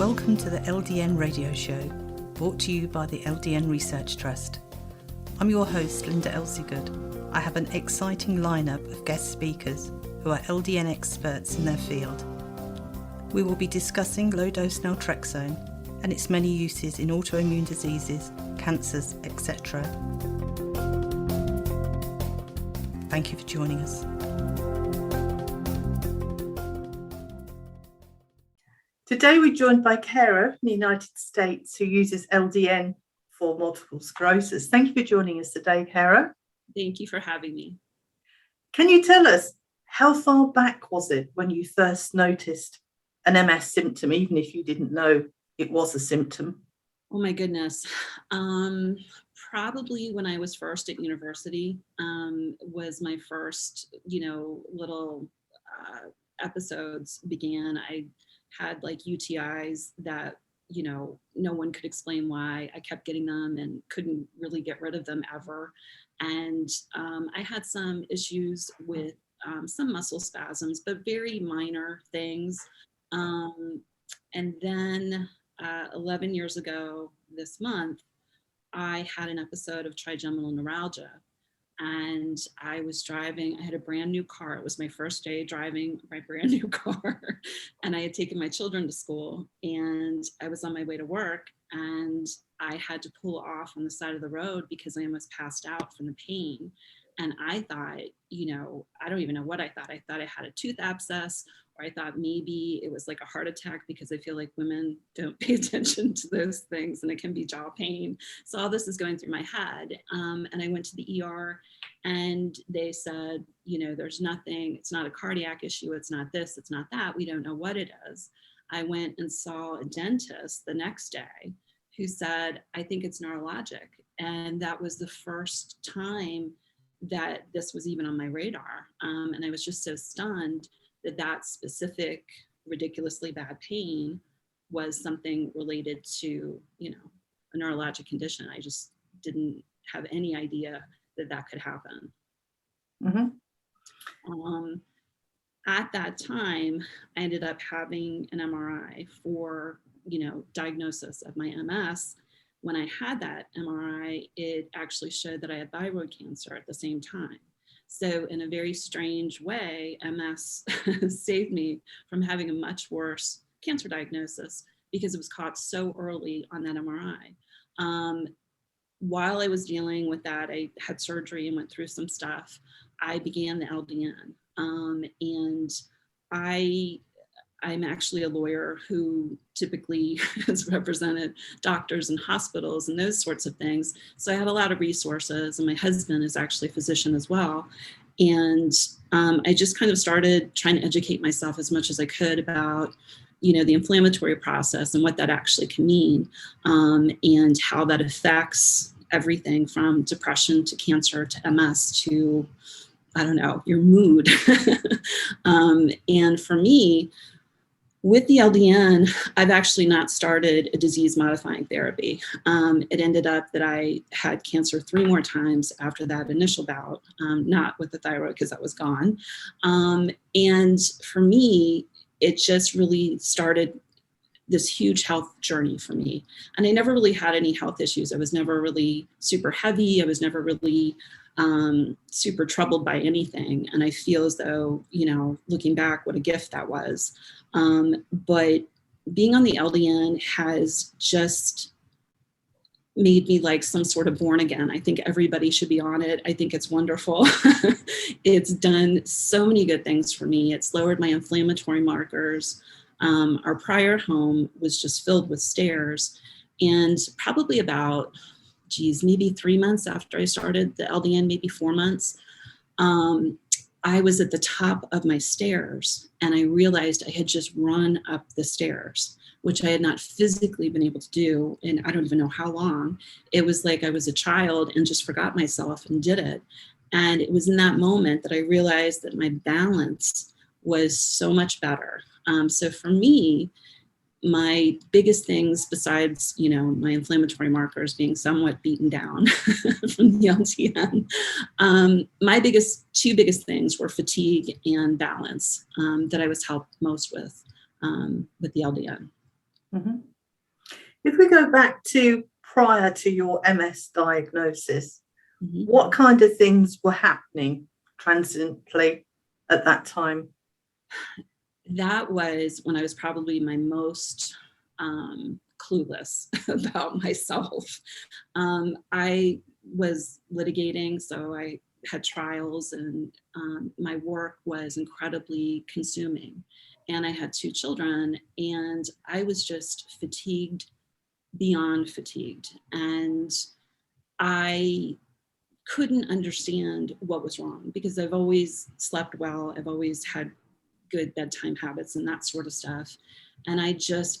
Welcome to the LDN radio show, brought to you by the LDN Research Trust. I'm your host, Linda Elsegood. I have an exciting lineup of guest speakers who are LDN experts in their field. We will be discussing low-dose naltrexone and its many uses in autoimmune diseases, cancers, etc. Thank you for joining us. Today we're joined by Kara from the United States who uses LDN for multiple sclerosis. Thank you for joining us today, Kara. Thank you for having me. Can you tell us how far back was it when you first noticed an MS symptom, even if you didn't know it was a symptom? Oh my goodness. Probably when I was first at university was my first, little episodes began. I had like UTIs that, no one could explain why I kept getting them and couldn't really get rid of them ever. And I had some issues with some muscle spasms, but very minor things. And then 11 years ago this month, I had an episode of trigeminal neuralgia. And I was driving, I had a brand new car. It was my first day driving my brand new car. And I had taken my children to school and I was on my way to work and I had to pull off on the side of the road because I almost passed out from the pain. And I thought, I don't even know what I thought. I thought I had a tooth abscess, or I thought maybe it was like a heart attack because I feel like women don't pay attention to those things and it can be jaw pain. So all this is going through my head. And I went to the ER and they said, there's nothing, it's not a cardiac issue. It's not this, it's not that. We don't know what it is. I went and saw a dentist the next day who said, I think it's neurologic. And that was the first time that this was even on my radar. And I was just so stunned that specific ridiculously bad pain was something related to, a neurologic condition. I just didn't have any idea that could happen. Mm-hmm. At that time, I ended up having an MRI for, diagnosis of my MS. When I had that MRI, it actually showed that I had thyroid cancer at the same time. So in a very strange way, MS saved me from having a much worse cancer diagnosis because it was caught so early on that MRI. While I was dealing with that, I had surgery and went through some stuff. I began the LDN. And I'm actually a lawyer who typically has represented doctors and hospitals and those sorts of things. So I had a lot of resources, and my husband is actually a physician as well. And I just kind of started trying to educate myself as much as I could about, the inflammatory process and what that actually can mean, and how that affects everything from depression to cancer to MS to, your mood. And for me, with the LDN, I've actually not started a disease-modifying therapy. It ended up that I had cancer 3 more times after that initial bout, not with the thyroid because that was gone. And for me, it just really started this huge health journey for me. And I never really had any health issues. I was never really super heavy. I was never really super troubled by anything. And I feel as though, looking back, what a gift that was. But being on the LDN has just made me like some sort of born again. I think everybody should be on it. I think it's wonderful. It's done so many good things for me. It's lowered my inflammatory markers. Our prior home was just filled with stairs, and probably about, maybe 3 months after I started the LDN, maybe 4 months, I was at the top of my stairs and I realized I had just run up the stairs, which I had not physically been able to do in I don't even know how long. It was like I was a child and just forgot myself and did it. And it was in that moment that I realized that my balance was so much better. So for me, my biggest things besides, my inflammatory markers being somewhat beaten down from the LDN, my two biggest things were fatigue and balance that I was helped most with the LDN. Mhm. If we go back to prior to your MS diagnosis, Mhm. what kind of things were happening transiently at that time? That was when I was probably my most clueless about myself. I was litigating, so I had trials, and my work was incredibly consuming. And I had two children, and I was just fatigued beyond fatigued. And I couldn't understand what was wrong because I've always slept well. I've always had good bedtime habits and that sort of stuff. And I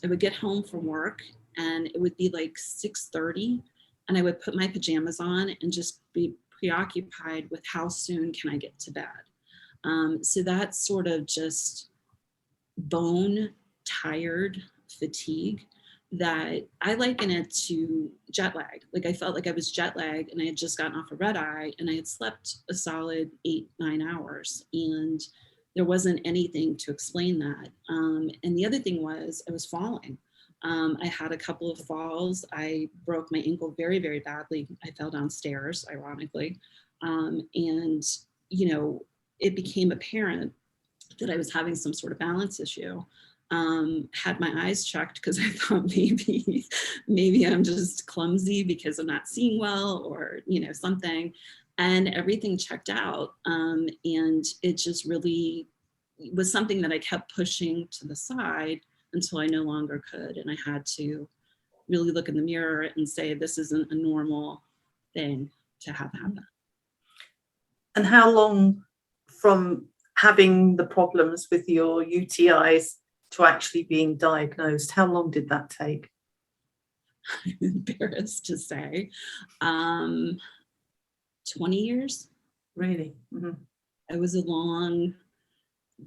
would get home from work and it would be like 6:30 and I would put my pajamas on and just be preoccupied with how soon can I get to bed. So that's sort of just bone tired fatigue that I liken it to jet lag. Like I felt like I was jet lagged and I had just gotten off a red eye and I had slept a solid 8, 9 hours. And there wasn't anything to explain that. And the other thing was I was falling. I had a couple of falls. I broke my ankle very, very badly. I fell downstairs, ironically. And, you know, it became apparent that I was having some sort of balance issue. Had my eyes checked because I thought maybe I'm just clumsy because I'm not seeing well or something, and everything checked out. And it just really was something that I kept pushing to the side until I no longer could, and I had to really look in the mirror and say this isn't a normal thing to have happen. And how long from having the problems with your UTIs to actually being diagnosed, how long did that take? I'm embarrassed to say. 20 years. Really? Mm-hmm. It was a long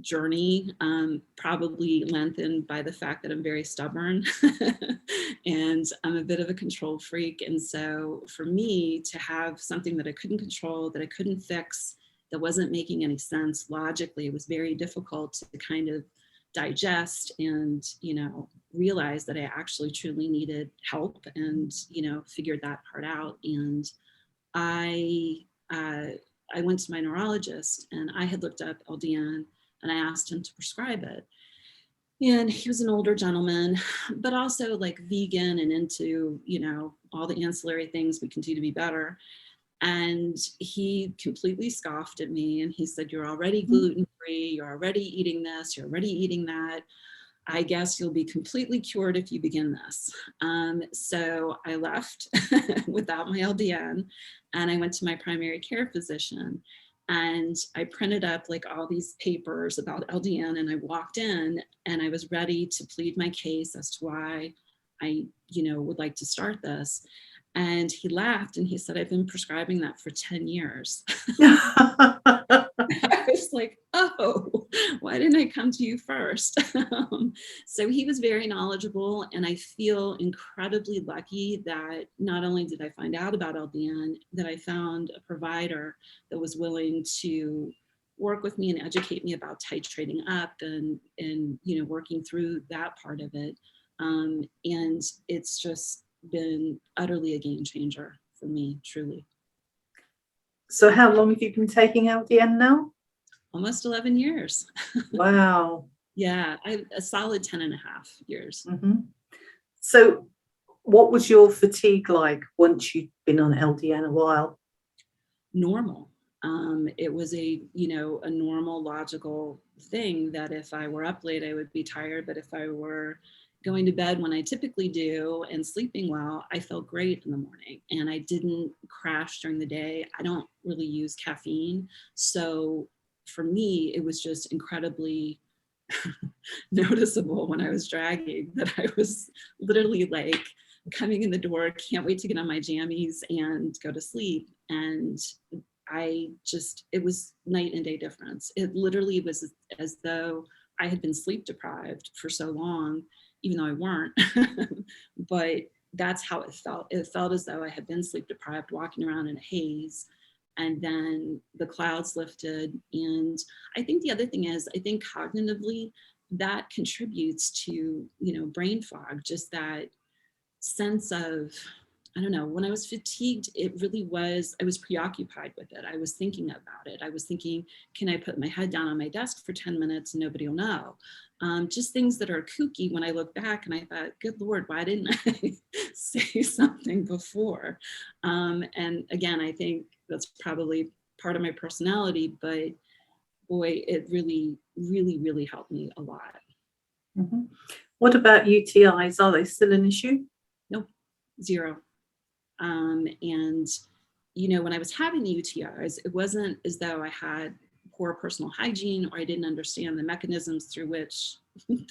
journey, probably lengthened by the fact that I'm very stubborn and I'm a bit of a control freak. And so for me to have something that I couldn't control, that I couldn't fix, that wasn't making any sense logically, it was very difficult to kind of digest and, realize that I actually truly needed help and, figured that part out. And I, uh, I went to my neurologist and I had looked up LDN and I asked him to prescribe it. And he was an older gentleman, but also like vegan and into, all the ancillary things we can do to be better. And he completely scoffed at me and he said, "You're already gluten free, you're already eating this, you're already eating that. I guess you'll be completely cured if you begin this." So I left without my LDN and I went to my primary care physician and I printed up like all these papers about LDN and I walked in and I was ready to plead my case as to why I, would like to start this. And he laughed and he said, "I've been prescribing that for 10 years. I was like, "Oh, why didn't I come to you first?" So he was very knowledgeable, and I feel incredibly lucky that not only did I find out about LDN, that I found a provider that was willing to work with me and educate me about titrating up and working through that part of it. And it's just been utterly a game changer for me, truly. So how long have you been taking LDN now? Almost 11 years. Wow. Yeah, a solid 10 and a half years. Mm-hmm. So what was your fatigue like once you'd been on LDN a while? Normal. It was a normal logical thing that if I were up late, I would be tired. But if I were going to bed when I typically do and sleeping well, I felt great in the morning and I didn't crash during the day. I don't really use caffeine. So for me, it was just incredibly noticeable when I was dragging that I was literally like coming in the door, can't wait to get on my jammies and go to sleep. And it was night and day difference. It literally was as though I had been sleep deprived for so long, even though I weren't. But that's how it felt. It felt as though I had been sleep deprived, walking around in a haze. And then the clouds lifted. And I think the other thing is, I think cognitively, that contributes to, brain fog, just that sense of, I don't know, when I was fatigued, it really was, I was preoccupied with it. I was thinking about it. I was thinking, can I put my head down on my desk for 10 minutes and nobody will know? Just things that are kooky when I look back, and I thought, good Lord, why didn't I say something before? And again, I think that's probably part of my personality, but boy, it really, really, really helped me a lot. Mm-hmm. What about UTIs? Are they still an issue? Nope, zero. And, when I was having the UTIs, it wasn't as though I had poor personal hygiene or I didn't understand the mechanisms through which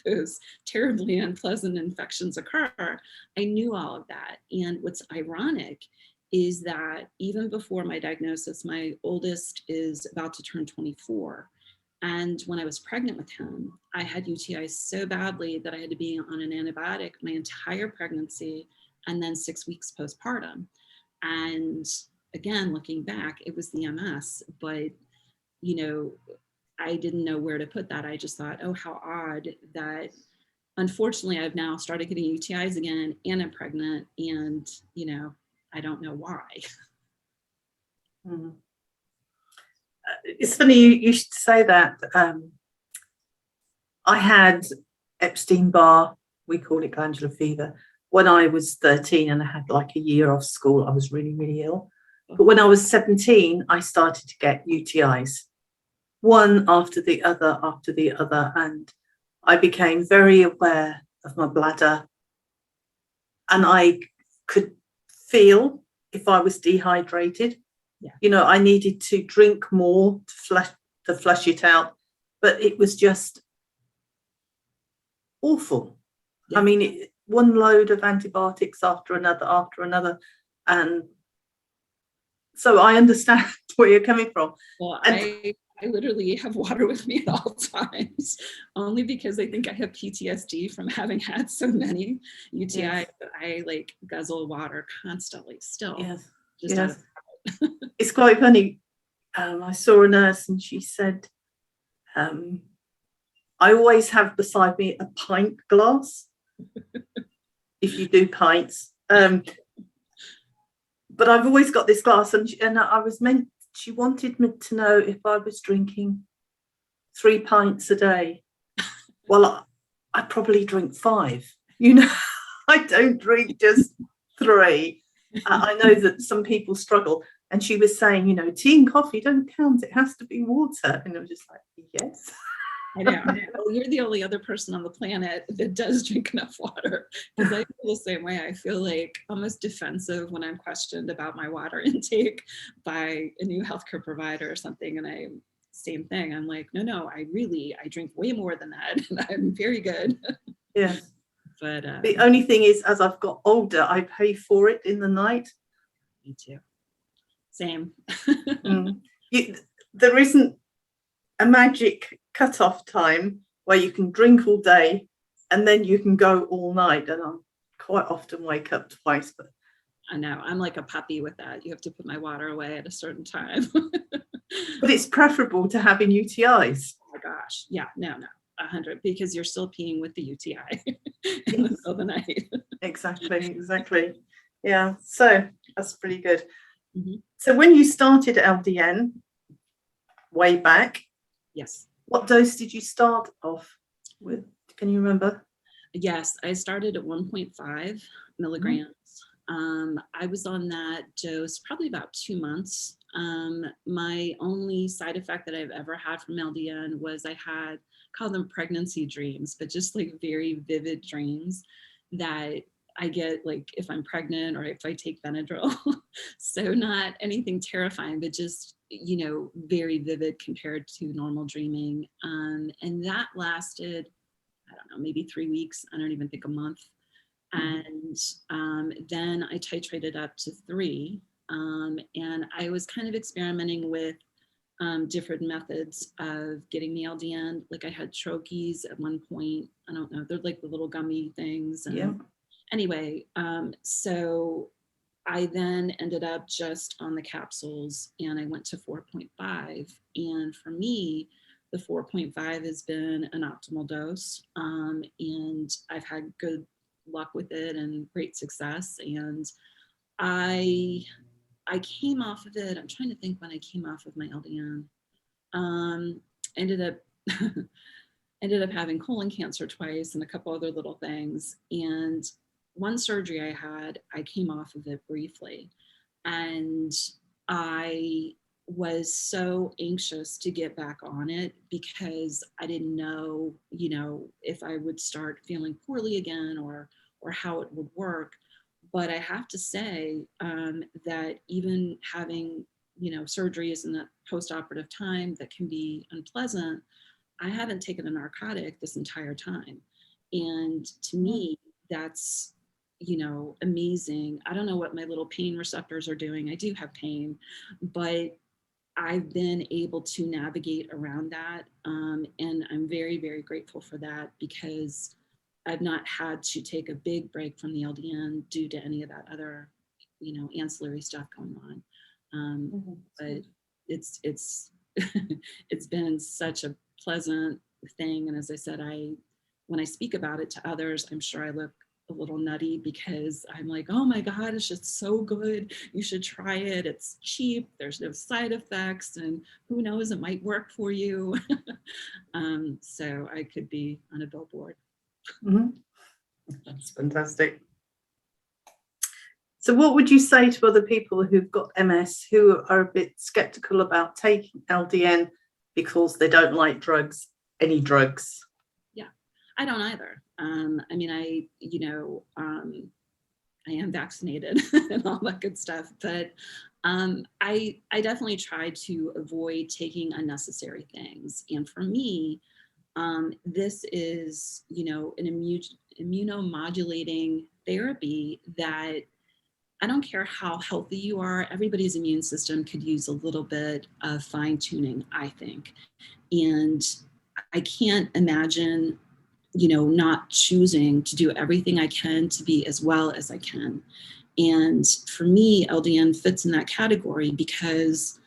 those terribly unpleasant infections occur. I knew all of that. And what's ironic is that even before my diagnosis, my oldest is about to turn 24. And when I was pregnant with him, I had UTIs so badly that I had to be on an antibiotic my entire pregnancy and then 6 weeks postpartum. And again, looking back, it was the MS, but I didn't know where to put that. I just thought, oh, how odd that unfortunately I've now started getting UTIs again and I'm pregnant, and I don't know why. It's funny you should say that. I had Epstein-Barr, we call it glandular fever, when I was 13, and I had like a year off school. I was really, really ill. But when I was 17, I started to get UTIs, one after the other, and I became very aware of my bladder, and I could feel if I was dehydrated. Yeah. I needed to drink more to flush it out, but it was just awful. Yeah. I mean, one load of antibiotics after another, and so I understand where you're coming from. Well, I literally have water with me at all times, only because I think I have PTSD from having had so many UTIs. Yes. I like guzzle water constantly still. Yes. Just yes. It's quite funny. I saw a nurse and she said, I always have beside me a pint glass, if you do pints. But I've always got this glass, and she wanted me to know if I was drinking 3 pints a day. Well, I probably drink 5. I don't drink just 3. I know that some people struggle. And she was saying, tea and coffee don't count. It has to be water. And I'm just like, yes. I know. Well, you're the only other person on the planet that does drink enough water, because I feel the same way. I feel like almost defensive when I'm questioned about my water intake by a new healthcare provider or something. And same thing. I'm like, no, I drink way more than that. And I'm very good. Yes. But the only thing is, as I've got older, I pay for it in the night. Me too. Same. There isn't a magic cutoff time where you can drink all day and then you can go all night, and I quite often wake up twice. But I know, I'm like a puppy with that. You have to put my water away at a certain time. But it's preferable to having UTIs. Oh my gosh, yeah, no, 100, because you're still peeing with the UTI in the middle of the night. Exactly. Yeah, so that's pretty good. Mm-hmm. So when you started LDN way back, yes, what dose did you start off with? Can you remember? Yes, I started at 1.5 milligrams. Mm-hmm. I was on that dose probably about 2 months. My only side effect that I've ever had from LDN was I call them pregnancy dreams, but just like very vivid dreams that I get like if I'm pregnant or if I take Benadryl. So not anything terrifying, but just, very vivid compared to normal dreaming. And that lasted, I don't know, maybe 3 weeks. I don't even think a month. And then I titrated up to 3. And I was kind of experimenting with different methods of getting the LDN. Like I had troches at one point. I don't know, they're like the little gummy things. And yeah. Anyway, so I then ended up just on the capsules, and I went to 4.5. And for me, the 4.5 has been an optimal dose, and I've had good luck with it and great success. And I came off of it. I'm trying to think when I came off of my LDN. Ended up ended up having colon cancer twice and a couple other little things. And one surgery I had, I came off of it briefly. And I was so anxious to get back on it because I didn't know, if I would start feeling poorly again or how it would work. But I have to say that even having, surgeries in the post-operative time that can be unpleasant, I haven't taken a narcotic this entire time. And to me, that's, amazing. I don't know what my little pain receptors are doing. I do have pain, but I've been able to navigate around that. And I'm very, very grateful for that because I've not had to take a big break from the LDN due to any of that other, ancillary stuff going on. But it's it's been such a pleasant thing. And as I said, when I speak about it to others, I'm sure I look a little nutty because I'm like, oh my God, it's just so good. You should try it. It's cheap. There's no side effects. And who knows, it might work for you. So I could be on a billboard. That's fantastic. So what would you say to other people who've got MS who are a bit skeptical about taking LDN because they don't like drugs, any drugs? Yeah, I don't either. I mean, I am vaccinated and all that good stuff, but I definitely try to avoid taking unnecessary things. And for me, this is, an immunomodulating therapy that I don't care how healthy you are, everybody's immune system could use a little bit of fine tuning, I think. And I can't imagine, not choosing to do everything I can to be as well as I can. And for me, LDN fits in that category because,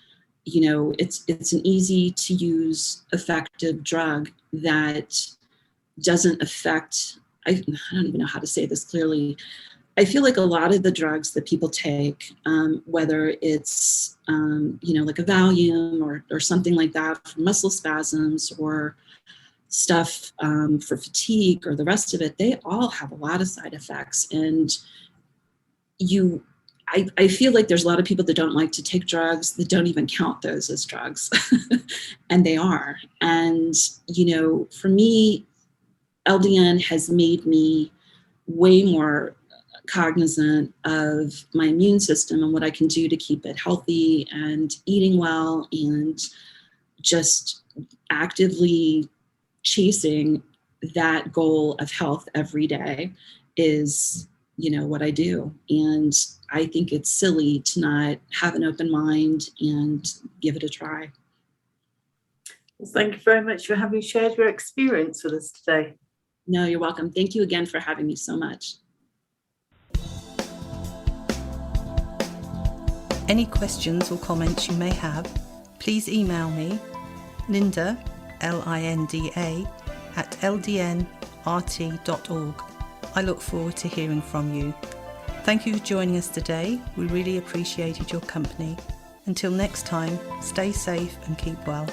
it's an easy to use, effective drug that doesn't affect, I don't even know how to say this clearly. I feel like a lot of the drugs that people take, whether it's, like a Valium or something like that for muscle spasms or stuff for fatigue or the rest of it, they all have a lot of side effects. And I feel like there's a lot of people that don't like to take drugs that don't even count those as drugs. And they are. And, for me, LDN has made me way more cognizant of my immune system and what I can do to keep it healthy and eating well and just actively chasing that goal of health every day is, what I do. And I think it's silly to not have an open mind and give it a try. Well, thank you very much for having shared your experience with us today. No, you're welcome. Thank you again for having me so much. Any questions or comments you may have, please email me, Linda, Linda, at ldnrt.org. I look forward to hearing from you. Thank you for joining us today. We really appreciated your company. Until next time, stay safe and keep well.